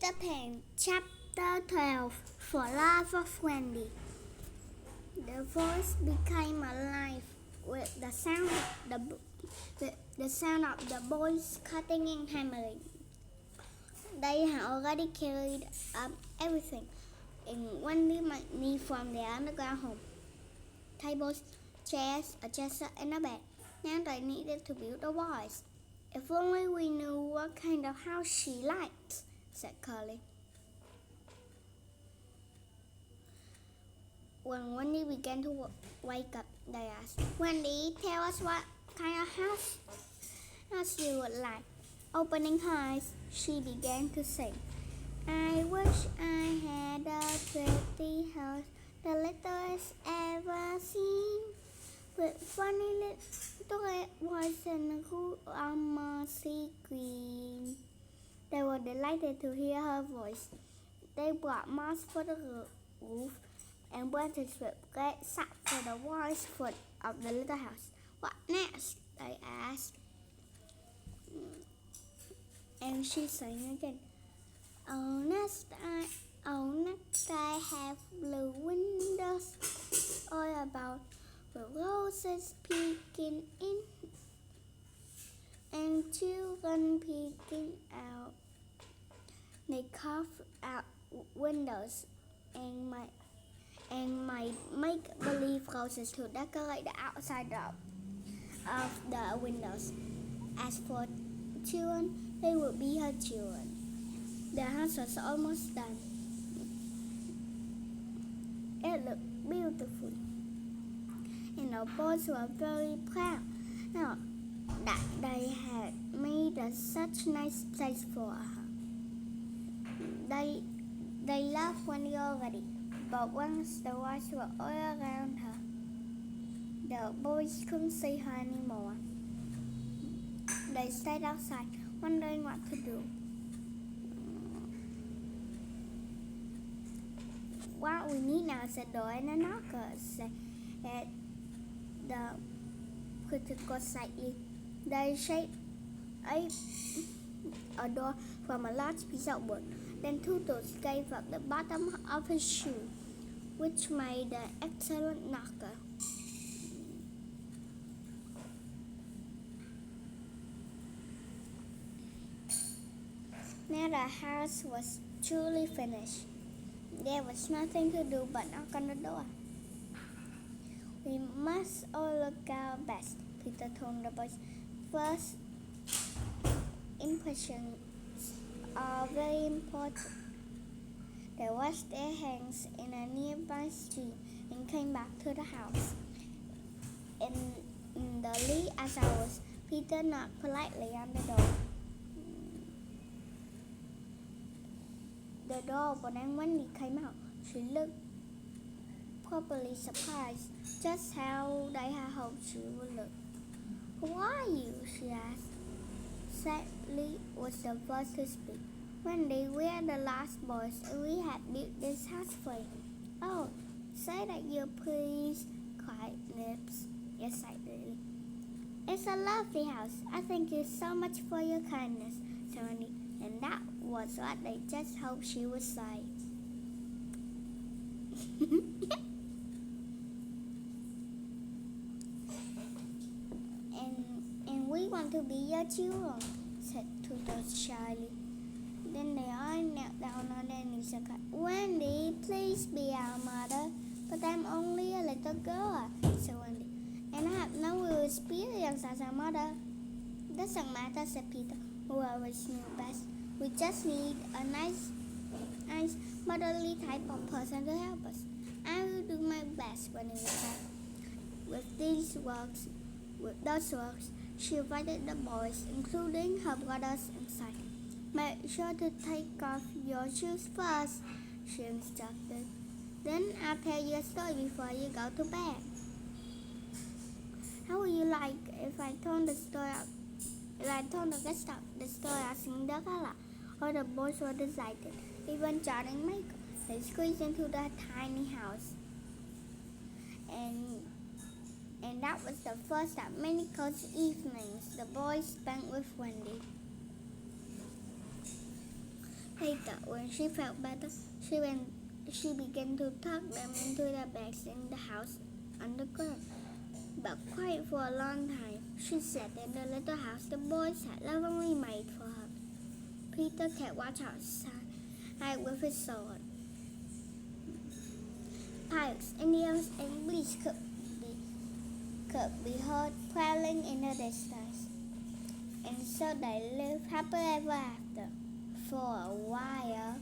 Peter Pan, Chapter 12, For Love of Wendy. The voice became alive with the sound of the boys cutting and hammering. They had already carried up everything in Wendy McNee from their underground home. Tables, chairs, a chest and a bed. Now they needed to build a wall. If only we knew what kind of house she liked, said Curly. When Wendy began to wake up, they asked, Wendy, tell us what kind of house you would like. Opening her eyes, she began to sing. I wish I had a pretty house, the littlest ever seen, with funny little red walls and roof of mossy green. They were delighted to hear her voice. They brought moss for the roof and branches with red sap for the walls foot of the little house. What next? They asked. And she sang again. Oh, next I have blue windows all about, with roses peeking in and children peeking out. They carved out windows and made make-believe roses to decorate the outside of the windows. As for children, they would be her children. The house was almost done. It looked beautiful, and the boys were very proud now that they had made such nice place for her. They loved Wendy already, but once the walls were all around her, the boys couldn't see her anymore. They stayed outside, wondering what to do. What we need now is a door and a knocker, said the critical slightly. They shaped a door from a large piece of wood. Then Tootles gave up the bottom of his shoe, which made an excellent knocker. Now the house was truly finished. There was nothing to do but knock on the door. We must all look our best, Peter told the boys. First impressions are very important. They washed their hands in a nearby stream and came back to the house. In the wee hours, Peter knocked politely on the door. The door opened and Wendy came out. She looked properly surprised, just how they had hoped she would look. Who are you? She asked. Sally was the first to speak. Wendy, we are the last boys and we have built this house for you. Oh, say that you please, cried Nips excitedly. It's a lovely house. I thank you so much for your kindness, said Wendy. And that was what they just hoped she would say. and we want to be your children, said Tootles shyly. Then they all knelt down on their knees and cried, Wendy, please be our mother. But I'm only a little girl, said Wendy, and I have no real experience as a mother. Doesn't matter, said Peter, who always knew best. We just need a nice motherly type of person to help us. I will do my best, when he said. With those words, she invited the boys, including her brothers, inside. Make sure to take off your shoes first, she instructed. Then I'll tell you a story before you go to bed. How would you like if I told the story? If I told the rest of the story of Cinderella? All the boys were delighted, even John and Michael. They squeezed into the tiny house. And that was the first of many cozy evenings the boys spent with Wendy. Later, when she felt better, she began to tuck them into the bags in the house underground. But quite for a long time, she sat in the little house the boys had lovingly made for her. Peter kept watch outside with his sword. Pirates, Indians, and beasts could be heard prowling in the distance. And so they lived happily ever after. For a while.